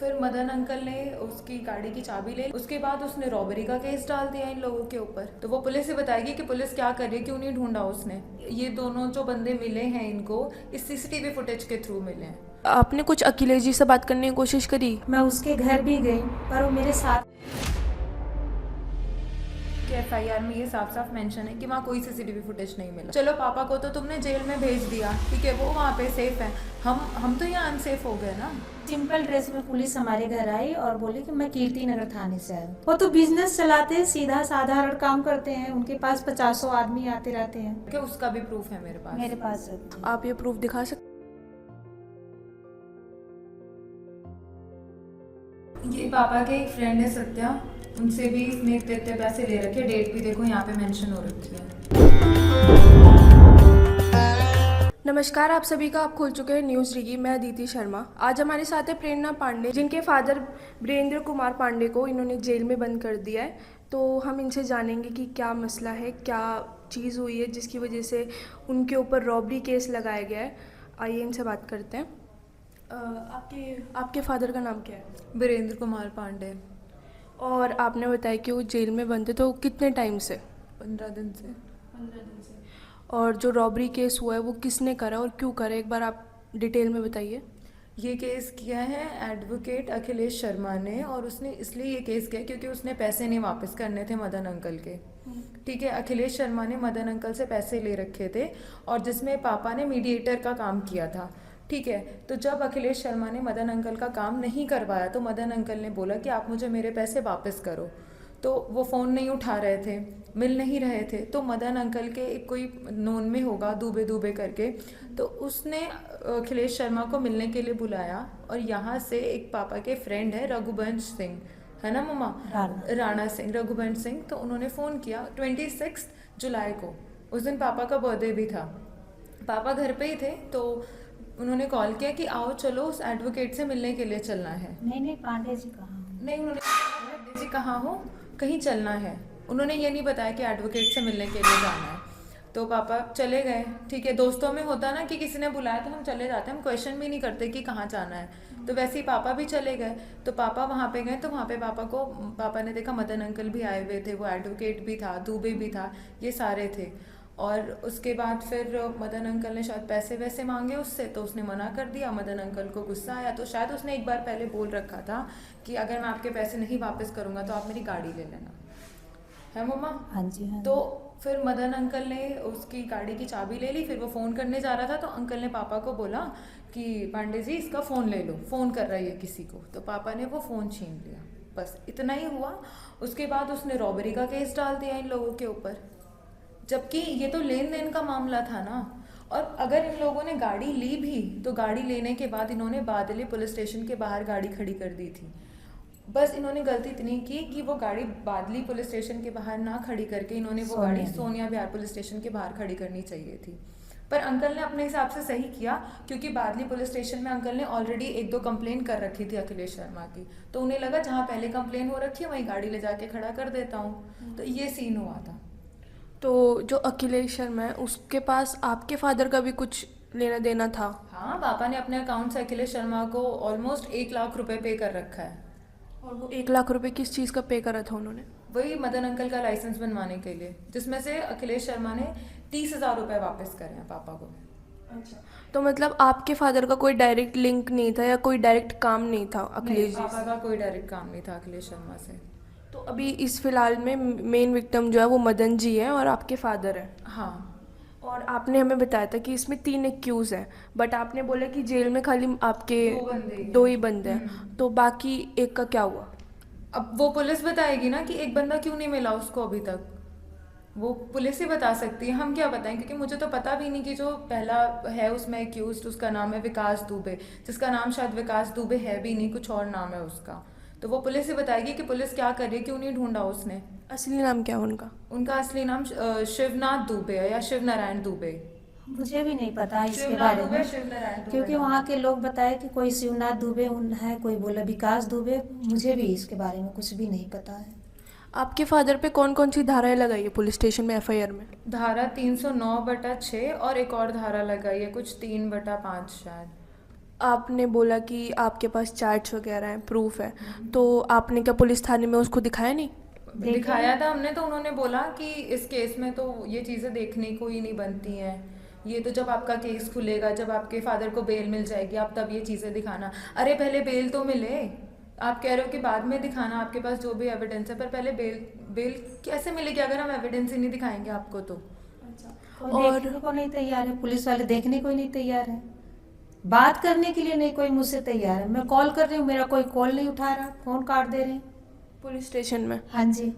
फिर मदन अंकल ने उसकी गाड़ी की चाबी ले ली। उसके बाद उसने रॉबरी का केस डाल दिया इन लोगों के ऊपर। तो वो पुलिस से बताएगी कि पुलिस क्या कर रही है, क्यों नहीं ढूंढा उसने। ये दोनों जो बंदे मिले हैं इनको इस सीसीटीवी फुटेज के थ्रू मिले हैं। आपने कुछ अखिलेश जी से बात करने की कोशिश करी? मैं उसके घर भी गई पर वो मेरे साथ कि एफआईआर में ये साफ साफ मेंशन है कि वहाँ कोई सीसीटीवी फुटेज नहीं मिला। चलो पापा को तो तुमने जेल में भेज दिया, ठीक है, वो वहाँ पे सेफ है। हम तो यहाँ अनसेफ हो गए ना। सिंपल ड्रेस में पुलिस हमारे घर आई और बोली कि मैं कीर्ति नगर थाने से आई हूँ। वो तो बिजनेस चलाते हैं, सीधा साधारण काम करते हैं, उनके पास 50 आदमी आते रहते हैं। कि उसका भी प्रूफ है मेरे पास। मेरे पास है। आप ये प्रूफ दिखा सकते? ये पापा के एक फ्रेंड है सत्या, उनसे भी इसने इतने इतने पैसे ले रखे। डेट भी देखो यहाँ पे मेंशन हो रखी है। नमस्कार आप सभी का, आप खोल चुके हैं न्यूज़ रिगी। मैं अदिति शर्मा। आज हमारे साथ है प्रेरणा पांडे, जिनके फादर वीरेंद्र कुमार पांडे को इन्होंने जेल में बंद कर दिया है। तो हम इनसे जानेंगे कि क्या मसला है, क्या चीज़ हुई है जिसकी वजह से उनके ऊपर रॉबरी केस लगाया गया है। आइए इनसे बात करते हैं। आपके फादर का नाम क्या है? वीरेंद्र कुमार पांडे। और आपने बताया कि वो जेल में बंद थे, तो कितने टाइम से? 15 दिन से। 15 दिन से। और जो रॉबरी केस हुआ है वो किसने करा और क्यों करा, एक बार आप डिटेल में बताइए। ये केस किया है एडवोकेट अखिलेश शर्मा ने, और उसने इसलिए ये केस किया क्योंकि उसने पैसे नहीं वापस करने थे मदन अंकल के। ठीक है, अखिलेश शर्मा ने मदन अंकल से पैसे ले रखे थे और जिसमें पापा ने मीडिएटर का काम किया था। ठीक है, तो जब अखिलेश शर्मा ने मदन अंकल का काम नहीं करवाया तो मदन अंकल ने बोला कि आप मुझे मेरे पैसे वापस करो। तो वो फ़ोन नहीं उठा रहे थे, मिल नहीं रहे थे। तो मदन अंकल के एक कोई नोन में होगा दुबे दुबे करके, तो उसने अखिलेश शर्मा को मिलने के लिए बुलाया। और यहाँ से एक पापा के फ्रेंड है रघुवंश सिंह, है ना मम्मा? राणा सिंह, रघुवंश सिंह। तो उन्होंने फ़ोन किया 26 जुलाई को। उस दिन पापा का बर्थडे भी था। पापा घर पे ही थे, तो उन्होंने कॉल किया कि आओ चलो उस एडवोकेट से मिलने के लिए चलना है। नहीं पांडे जी कहाँ? नहीं, उन्होंने पांडे जी कहाँ हो, कहीं चलना है। उन्होंने ये नहीं बताया कि एडवोकेट से मिलने के लिए जाना है। तो पापा चले गए। ठीक है, दोस्तों में होता ना कि किसी ने बुलाया तो हम चले जाते हैं, हम क्वेश्चन भी नहीं करते कि कहाँ जाना है। तो वैसे ही पापा भी चले गए। तो पापा वहाँ पे गए तो वहाँ पे पापा ने देखा मदन अंकल भी आए हुए थे, वो एडवोकेट भी था, दुबे भी था, ये सारे थे। और उसके बाद फिर मदन अंकल ने शायद पैसे वैसे मांगे उससे, तो उसने मना कर दिया। मदन अंकल को गुस्सा आया, तो शायद उसने एक बार पहले बोल रखा था कि अगर मैं आपके पैसे नहीं वापस करूँगा तो आप मेरी गाड़ी ले लेना, है मम्मा? हाँ जी, हाँ। तो फिर मदन अंकल ने उसकी गाड़ी की चाबी ले ली। फिर वो फ़ोन करने जा रहा था तो अंकल ने पापा को बोला कि पांडे जी इसका फ़ोन ले लो, फ़ोन कर रहा है ये किसी को। तो पापा ने वो फ़ोन छीन लिया, बस इतना ही हुआ। उसके बाद उसने रॉबरी का केस डाल दिया इन लोगों के ऊपर, जबकि ये तो लेन देन का मामला था ना। और अगर इन लोगों ने गाड़ी ली भी तो गाड़ी लेने के बाद इन्होंने बादली पुलिस स्टेशन के बाहर गाड़ी खड़ी कर दी थी। बस इन्होंने गलती इतनी की कि वो गाड़ी बादली पुलिस स्टेशन के बाहर ना खड़ी करके इन्होंने वो गाड़ी सोनिया विहार पुलिस स्टेशन के बाहर खड़ी करनी चाहिए थी। पर अंकल ने अपने हिसाब से सही किया, क्योंकि बादली पुलिस स्टेशन में अंकल ने ऑलरेडी 1-2 कंप्लेन कर रखी थी अखिलेश शर्मा की। तो उन्हें लगा जहाँ पहले कंप्लेन हो रखी है वहीं गाड़ी ले जाके खड़ा कर देता हूँ। तो ये सीन हुआ था। तो जो अखिलेश शर्मा है उसके पास आपके फादर का भी कुछ लेना देना था? हाँ, पापा ने अपने अकाउंट से अखिलेश शर्मा को ऑलमोस्ट 1 लाख रुपए पे कर रखा है। और वो 1 लाख रुपए किस चीज़ का पे करा था उन्होंने? वही मदन अंकल का लाइसेंस बनवाने के लिए, जिसमें से अखिलेश शर्मा ने 30,000 रुपए वापस करे हैं पापा को। अच्छा, तो मतलब आपके फादर का कोई डायरेक्ट लिंक नहीं था या कोई डायरेक्ट काम नहीं था अखिलेश जी पापा से? का कोई डायरेक्ट काम नहीं था अखिलेश शर्मा से। तो अभी इस फिलहाल में मेन विक्टिम जो है वो मदन जी हैं और आपके फादर हैं। हाँ। और आपने हमें बताया था कि इसमें 3 एक्यूज हैं, बट आपने बोला कि जेल में खाली आपके 2 ही बंदे हैं, तो बाकी एक का क्या हुआ? अब वो पुलिस बताएगी ना कि एक बंदा क्यों नहीं मिला उसको अभी तक। वो पुलिस ही बता सकती है, हम क्या बताएं, क्योंकि मुझे तो पता भी नहीं कि जो पहला है उसमें एक्यूज उसका नाम है विकास दुबे, जिसका नाम शायद विकास दुबे है भी नहीं, कुछ और नाम है उसका। तो वो पुलिस ही बताएगी कि पुलिस क्या कर रही है, क्यों नहीं ढूंढा उसने। असली नाम क्या है उनका? उनका असली नाम शिवनाथ दुबे है या शिव नारायण दुबे। मुझे भी नहीं पता इसके शिवनाथ बारे दुबे, में, शिव नारायण दुबे। क्योंकि वहाँ के लोग बताए कि कोई शिवनाथ दुबे है, कोई बोला विकास दुबे। मुझे भी इसके बारे में कुछ भी नहीं पता है। आपके फादर पे कौन कौन सी धाराएं लगाई है पुलिस स्टेशन में एफआईआर में? धारा 309/6 और एक और धारा लगाई है कुछ 3/5 शायद। आपने बोला कि आपके पास चैट्स वगैरह हैं, प्रूफ है, तो आपने क्या पुलिस थाने में उसको दिखाया नहीं? दिखाया था हमने, तो उन्होंने बोला कि इस केस में तो ये चीज़ें देखने को ही नहीं बनती हैं, ये तो जब आपका केस खुलेगा, जब आपके फादर को बेल मिल जाएगी, आप तब ये चीज़ें दिखाना। अरे पहले बेल तो मिले, आप कह रहे हो कि बाद में दिखाना आपके पास जो भी एविडेंस है, पर पहले बेल बेल कैसे मिलेगी अगर हम एविडेंस ही नहीं दिखाएंगे आपको तो। कोई और देखने को नहीं तैयार है, पुलिस वाले देखने को ही नहीं तैयार है, बात करने के लिए नहीं कोई मुझसे तैयार है। मैं कॉल कर रही हूँ, मेरा कोई कॉल नहीं उठा रहा, फोन काट दे रहे हैं। पुलिस स्टेशन में? हाँ जी।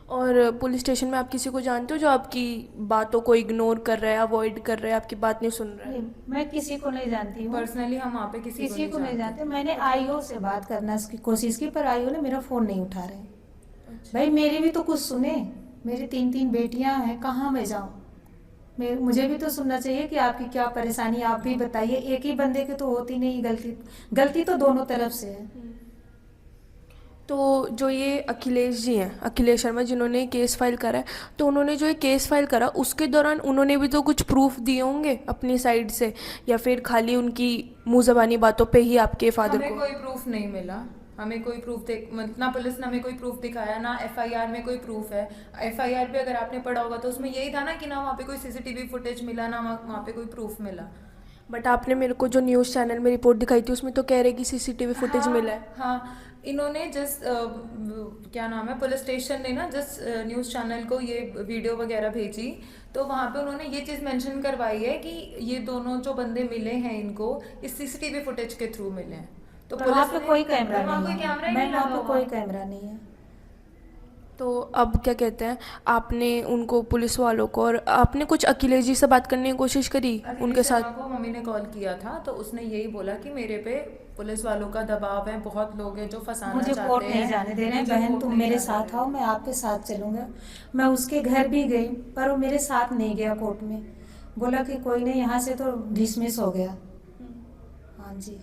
और पुलिस स्टेशन में आप किसी को जानते हो जो आपकी बातों को इग्नोर कर रहा है, अवॉइड कर रहा है, आपकी बात नहीं सुन रहा है? नहीं, मैं किसी को नहीं जानती हूँ, पर्सनली हम वहाँ पे किसी को नहीं जानते। मैंने आईओ से बात करने की कोशिश की, पर आईओ ने मेरा फोन नहीं उठा रहे। भाई मेरी भी तो कुछ सुने, मेरी 3 बेटियां हैं, कहाँ मैं जाऊँ? मुझे भी तो सुनना चाहिए कि आपकी क्या परेशानी, आप भी बताइए। एक ही बंदे की तो होती नहीं गलती, गलती तो दोनों तरफ से है। तो जो ये अखिलेश जी हैं, अखिलेश शर्मा, जिन्होंने केस फाइल करा है, तो उन्होंने जो ये केस फाइल करा उसके दौरान उन्होंने भी तो कुछ प्रूफ दिए होंगे अपनी साइड से, या फिर खाली उनकी मुंह ज़बानी बातों पे ही आपके फादर हमें को? कोई प्रूफ नहीं मिला, हमें कोई प्रूफ ना पुलिस ने हमें कोई प्रूफ दिखाया, ना एफआईआर में कोई प्रूफ है। एफआईआर पे अगर आपने पढ़ा होगा तो उसमें यही था ना कि ना वहाँ पे कोई सीसीटीवी फुटेज मिला, ना वहाँ पे कोई प्रूफ मिला। बट आपने मेरे को जो न्यूज़ चैनल में रिपोर्ट दिखाई थी उसमें तो कह रहे कि सीसीटीवी फुटेज हाँ, मिला है। हाँ, इन्होंने जस्ट क्या नाम है, पुलिस स्टेशन ने ना जस्ट न्यूज़ चैनल को ये वीडियो वगैरह भेजी, तो वहाँ पे उन्होंने ये चीज़ मेंशन करवाई है कि ये दोनों जो बंदे मिले हैं इनको इस सीसीटीवी फुटेज के थ्रू मिले हैं। तो पर वहाँ पे ने- कोई कैमरा पर वहाँ नहीं कोई है, कैमरा ही मैं नहीं वहाँ लगा पे हुआ। कोई कैमरा नहीं है। तो अब क्या कहते हैं, आपने उनको, पुलिस वालों को, और आपने कुछ अखिलेश जी से बात करने की कोशिश करी अखिलेश उनके शर्मा साथ? को मम्मी ने कॉल किया था, तो उसने यही बोला कि मेरे पे पुलिस वालों का दबाव है, बहुत लोग हैं जो फंसाना मुझे चाहते कोर्ट हैं, नहीं जाने दे रहे हैं। मुझे बहन कोर्ट तुम नहीं मेरे जाने साथ दे रहे आओ, मैं आपके साथ चलूंगा। मैं उसके घर भी गई, पर वो मेरे साथ नहीं गया कोर्ट में, बोला कि कोई नहीं, यहाँ से तो डिसमिस हो गया। हाँ जी।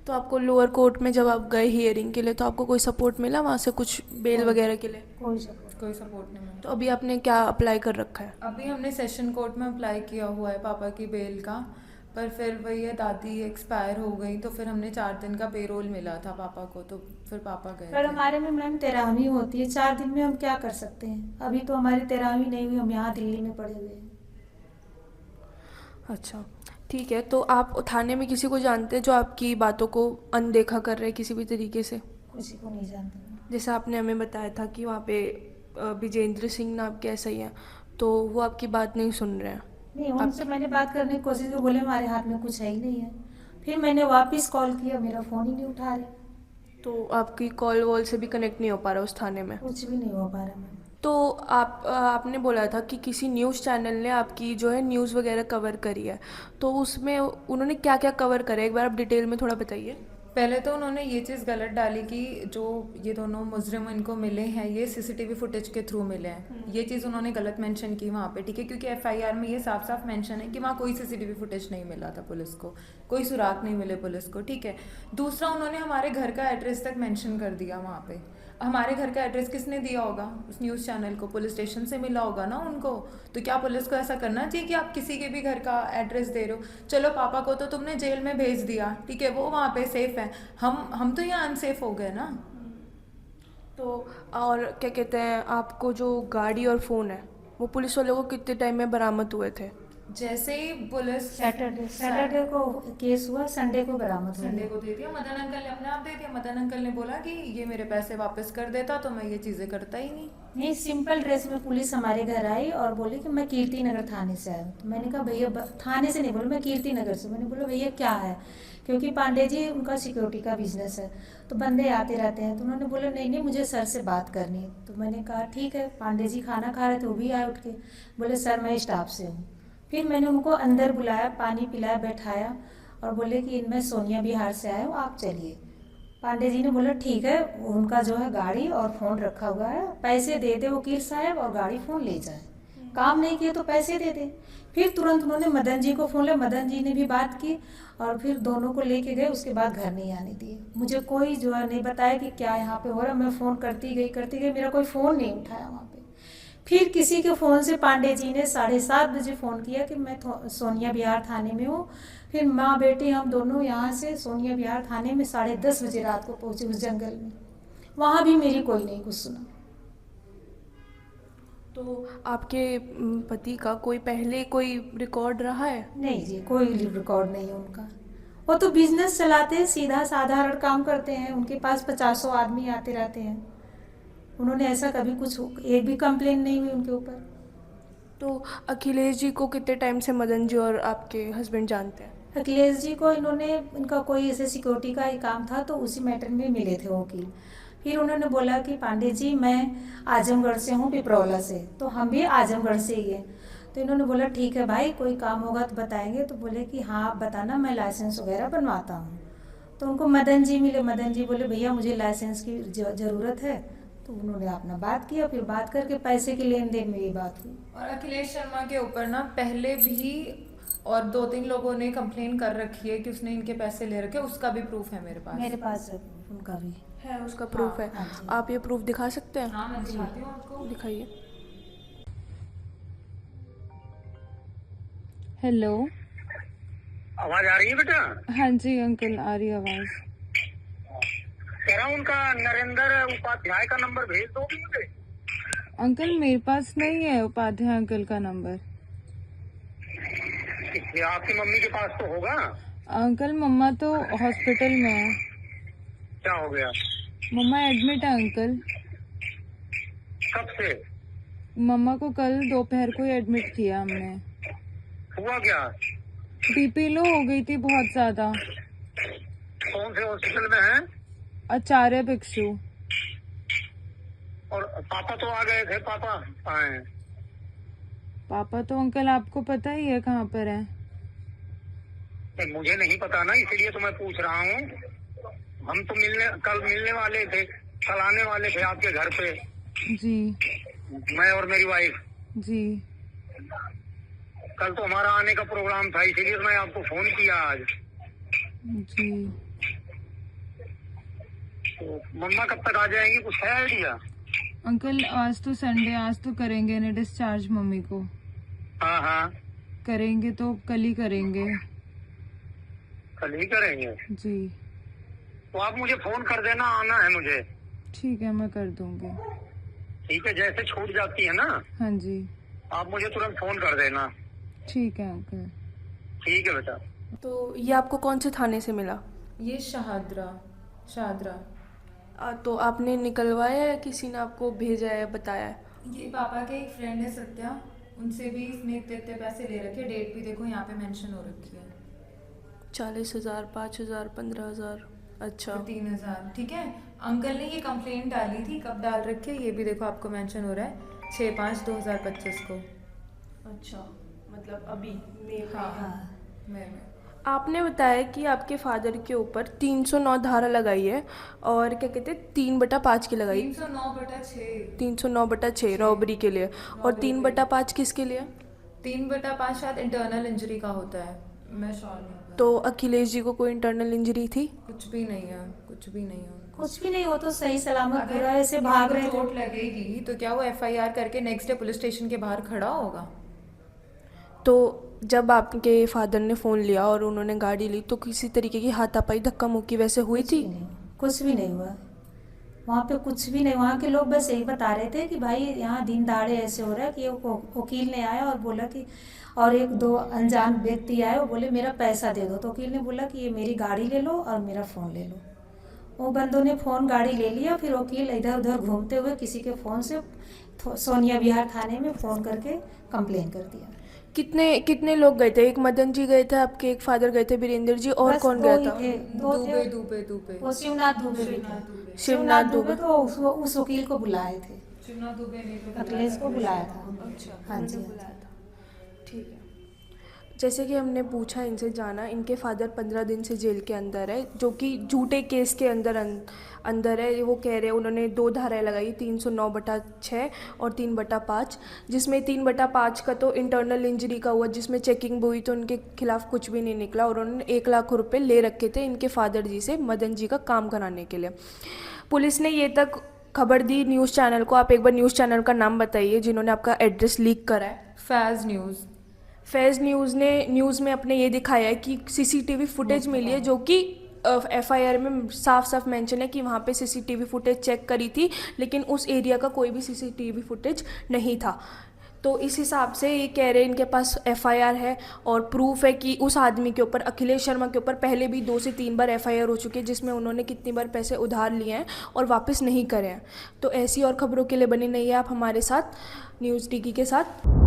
तो आपको लोअर कोर्ट में जब आप गए हियरिंग के लिए, तो आपको कोई सपोर्ट मिला वहाँ से, कुछ बेल वगैरह के लिए? कोई सपोर्ट। कोई सपोर्ट नहीं मिला। तो अभी आपने क्या अप्लाई कर रखा है? अभी हमने सेशन कोर्ट में अप्लाई किया हुआ है पापा की बेल का, पर फिर वही है, दादी एक्सपायर हो गई, तो फिर हमने 4 दिन का पेरोल मिला था पापा को, तो फिर पापा गए पर थे। हमारे में मैम 13वीं होती है, 4 दिन में हम क्या कर सकते हैं? अभी तो हमारी 13वीं नहीं हुई, हम यहाँ दिल्ली में पड़े हुए हैं। अच्छा, ठीक है। तो आप थाने में किसी को जानते हैं जो आपकी बातों को अनदेखा कर रहे हैं किसी भी तरीके से? किसी को नहीं जानते। जैसे आपने हमें बताया था कि वहाँ पे विजेंद्र सिंह नाम के ऐसा ही है, तो वो आपकी बात नहीं सुन रहे हैं? नहीं, उनसे मैंने बात करने की कोशिश की, बोले हमारे हाथ में कुछ है ही नहीं है। फिर मैंने वापस कॉल किया, मेरा फ़ोन ही नहीं उठा रहे। तो आपकी कॉल वॉल से भी कनेक्ट नहीं हो पा रहा उस थाने में? कुछ भी नहीं हो पा रहा मैम। तो आपने बोला था कि किसी न्यूज़ चैनल ने आपकी जो है न्यूज़ वगैरह कवर करी है, तो उसमें उन्होंने क्या क्या कवर करा है, एक बार आप डिटेल में थोड़ा बताइए। पहले तो उन्होंने ये चीज़ गलत डाली कि जो ये दोनों मुजरिम इनको मिले हैं ये सीसीटीवी फुटेज के थ्रू मिले हैं, ये चीज़ उन्होंने गलत मेंशन की वहाँ पे, ठीक है, क्योंकि एफआईआर में ये साफ साफ मेंशन है कि वहाँ कोई सीसीटीवी फुटेज नहीं मिला था पुलिस को, कोई सुराग नहीं मिले पुलिस को, ठीक है। दूसरा, उन्होंने हमारे घर का एड्रेस तक मेंशन कर दिया वहाँ पे। हमारे घर का एड्रेस किसने दिया होगा? उस न्यूज़ चैनल को, पुलिस स्टेशन से मिला होगा ना उनको। तो क्या पुलिस को ऐसा करना चाहिए कि आप किसी के भी घर का एड्रेस दे रहे हो? चलो पापा को तो तुमने जेल में भेज दिया, ठीक है, वो वहाँ पे सेफ है, हम तो यहाँ अनसेफ हो गए ना। तो और क्या कहते हैं, आपको जो गाड़ी और फ़ोन है वो पुलिस वालों को कितने टाइम में बरामद हुए थे? जैसे ही पुलिस सैटरडे को केस हुआ, संडे को बरामद हो संडे गया। को दे दिया, मदन अंकल ने अपने आप दे दिया। मदन अंकल ने बोला कि ये मेरे पैसे वापस कर देता तो मैं ये चीज़ें करता ही नहीं। नहीं, सिंपल ड्रेस में पुलिस हमारे घर आई और बोली कि मैं कीर्ति नगर थाने से आया हूँ। तो मैंने कहा भैया, थाने से नहीं बोला, मैं कीर्ति नगर से। मैंने बोला भैया क्या है, क्योंकि पांडे जी उनका सिक्योरिटी का बिजनेस है, तो बंदे आते रहते हैं। तो उन्होंने बोला नहीं नहीं, मुझे सर से बात करनी है। तो मैंने कहा ठीक है। पांडे जी खाना खा रहे थे, वो भी आए उठ के, बोले सर मैं स्टाफ से हूँ। फिर मैंने उनको अंदर बुलाया, पानी पिलाया, बैठाया और बोले कि इनमें सोनिया बिहार से आए हो, आप चलिए। पांडे जी ने बोला ठीक है, उनका जो है गाड़ी और फ़ोन रखा हुआ है, पैसे दे दे वकील साहब और गाड़ी फ़ोन ले जाए, काम नहीं किए तो पैसे दे दे। फिर तुरंत उन्होंने मदन जी को फ़ोन लिया, मदन जी ने भी बात की और फिर दोनों को लेके गए। उसके बाद घर नहीं आने दिए। मुझे कोई जो है नहीं बताया कि क्या यहाँ पे हो रहा। मैं फ़ोन करती गई, मेरा कोई फ़ोन नहीं उठाया वहाँ पे। फिर किसी के फ़ोन से पांडे जी ने 7:30 बजे फ़ोन किया कि मैं सोनिया बिहार थाने में हूँ, फिर माँ बेटी हम दोनों यहाँ से सोनिया विहार थाने में 10:30 बजे रात को पहुँचे उस जंगल में। वहाँ भी मेरी कोई नहीं कुछ सुना। तो आपके पति का कोई पहले कोई रिकॉर्ड रहा है? नहीं जी, कोई रिकॉर्ड नहीं है उनका। वो तो बिजनेस चलाते हैं, सीधा साधारण काम करते हैं। उनके पास 50 आदमी आते रहते हैं। उन्होंने ऐसा कभी कुछ एक भी कंप्लेन नहीं हुई उनके ऊपर। तो अखिलेश जी को कितने टाइम से मदन जी और आपके हस्बैंड जानते हैं? अखिलेश जी को इनका कोई ऐसे सिक्योरिटी का ही काम था, तो उसी मैटर में मिले थे वकील। फिर उन्होंने बोला कि पांडे जी मैं आजमगढ़ से हूँ, पिपरौला से, तो हम भी आजमगढ़ से ही हैं। तो इन्होंने बोला ठीक है भाई, कोई काम होगा तो बताएंगे। तो बोले कि हाँ आप बताना, मैं लाइसेंस वगैरह बनवाता हूँ। तो उनको मदन जी मिले। मदन जी बोले भैया मुझे लाइसेंस की ज़रूरत है। तो उन्होंने अपना बात किया, फिर बात करके पैसे की लेन देन में ये बात हुई। और अखिलेश शर्मा के ऊपर ना पहले भी और 2-3 लोगों ने कंप्लेन कर रखी है कि उसने इनके पैसे ले रखे, उसका भी प्रूफ है मेरे पास। मेरे पास है उनका भी। है, उसका प्रूफ है। हाँ जी। आप ये प्रूफ दिखा सकते हैं? हाँ मैं दिखाती हूँ आपको। दिखाइए। हेलो। आवाज आ रही है बेटा? हाँ जी अंकल, आ रही आवाज। कह रहा हूँ उनका नरेंद्र उपाध्याय का नंबर भेज दोगे मुझे? अंकल मेरे पास नहीं है उपाध्याय अंकल का नंबर। ये आपकी मम्मी के पास तो होगा। अंकल मम्मा तो हॉस्पिटल में है। क्या हो गया? मम्मा एडमिट है अंकल। कब से? मम्मा को कल दोपहर को ही एडमिट किया हमने। हुआ क्या? बीपी लो हो गई थी बहुत ज्यादा। कौन से हॉस्पिटल में है? आचार्य भिक्षु। और पापा तो आ गए थे, पापा कहाँ हैं? पापा तो अंकल आपको पता ही है कहाँ पर है। नहीं, मुझे नहीं पता ना, इसलिए तो मैं पूछ रहा हूँ। हम तो कल मिलने वाले थे, कल आने वाले थे आपके घर पे। जी मैं और मेरी वाइफ। जी। कल तो हमारा आने का प्रोग्राम था, इसीलिए मैं आपको फोन किया आज। जी तो मम्मा कब तक आ जाएंगी, कुछ है आइडिया? अंकल आज तो संडे, आज तो करेंगे ना डिस्चार्ज मम्मी को। हाँ हाँ, करेंगे तो कल ही करेंगे। कल ही करेंगे। जी तो आप मुझे फोन कर देना, आना है मुझे। ठीक है मैं कर दूंगी। ठीक है, जैसे छूट जाती है ना हाँ जी आप मुझे तुरंत फोन कर देना। ठीक है अंकल। ठीक है बेटा। तो ये आपको कौन से थाने से मिला? ये शाहदरा। तो आपने निकलवाया है, किसी ने आपको भेजा है, बताया है? ये पापा के एक फ्रेंड है सत्या, उनसे भी इसने इतने पैसे ले रखे। डेट भी देखो यहाँ पे मेंशन हो रखी है। 40,000, 5,000, 15,000। अच्छा। 3,000। ठीक है। अंकल ने ये कंप्लेंट डाली थी, कब डाल रखी है ये भी देखो आपको मेंशन हो रहा है 6/5/2025 को। अच्छा, मतलब अभी हाँ मैं आपने बताया कि आपके फादर के ऊपर 309 धारा लगाई है और क्या कहते हैं 3/5 की लगाई। 309/6। 309/6 रॉबरी के लिए। और 3/5 किसके लिए? 3/5 शायद इंटरनल इंजरी का होता है, मैं श्योर नहीं हूँ। तो अखिलेश जी को कोई इंटरनल इंजरी थी? कुछ भी नहीं है, कुछ भी नहीं है उनको। कुछ भी नहीं, हो तो सही सलामत अगर पूरा ऐसे भाग रहे थे। चोट लगेगी तो क्या वो FIR करके नेक्स्ट डे पुलिस स्टेशन के बाहर खड़ा होगा? तो जब आपके फादर ने फ़ोन लिया और उन्होंने गाड़ी ली तो किसी तरीके की हाथापाई धक्का मुक्की वैसे हुई थी? कुछ भी नहीं हुआ वहाँ पे, कुछ भी नहीं। वहाँ के लोग बस यही बता रहे थे कि भाई यहाँ दिन दहाड़े ऐसे हो रहा है कि वकील ने आया और बोला कि, और 1-2 अनजान व्यक्ति आए, वो बोले मेरा पैसा दे दो। तो वकील ने बोला कि ये मेरी गाड़ी ले लो और मेरा फ़ोन ले लो। वो बंदों ने फ़ोन गाड़ी ले लिया। फिर वकील इधर उधर घूमते हुए किसी के फ़ोन से सोनिया विहार थाने में फ़ोन करके कंप्लेन कर दिया। कितने लोग गए थे? एक मदन जी गए थे आपके, एक फादर गए थे वीरेंद्र जी, और बस कौन दो गया ही था? थे, दो थे। दुबे। वो शिवनाथ दुबे भी थे। शिवनाथ दुबे तो उस वकील को बुलाए थे, शिवनाथ दुबे ने तो अखिलेश को बुलाया था। अच्छा, हाँ जी, उन्होंने बुलाया था। ठीक है। जैसे कि हमने पूछा इनसे जाना, इनके फादर 15 दिन से जेल के अंदर है, जो कि झूठे केस के अंदर है। वो कह रहे हैं उन्होंने 2 धाराएं लगाई, 309/6 और 3/5, जिसमें 3/5 का तो इंटरनल इंजरी का हुआ, जिसमें चेकिंग हुई तो उनके खिलाफ कुछ भी नहीं निकला और उन्होंने 1 लाख रुपए ले रखे थे इनके फादर जी से मदन जी का काम कराने के लिए। पुलिस ने ये तक खबर दी न्यूज़ चैनल को। आप एक बार न्यूज़ चैनल का नाम बताइए जिन्होंने आपका एड्रेस लीक करा है। फैज़ न्यूज़। फैज़ न्यूज़ में अपने ये दिखाया है कि सीसीटीवी फुटेज मिली है, जो कि एफआईआर में साफ साफ मेंशन है कि वहाँ पे सीसीटीवी फुटेज चेक करी थी, लेकिन उस एरिया का कोई भी सीसीटीवी फुटेज नहीं था। तो इस हिसाब से ये कह रहे हैं इनके पास एफआईआर है और प्रूफ है कि उस आदमी के ऊपर, अखिलेश शर्मा के ऊपर पहले भी 2 से 3 बार एफआईआर हो चुकी है, जिसमें उन्होंने कितनी बार पैसे उधार लिए हैं और वापस नहीं करे हैं। तो ऐसी और खबरों के लिए बने रहिए आप हमारे साथ न्यूज़ डिगी के साथ।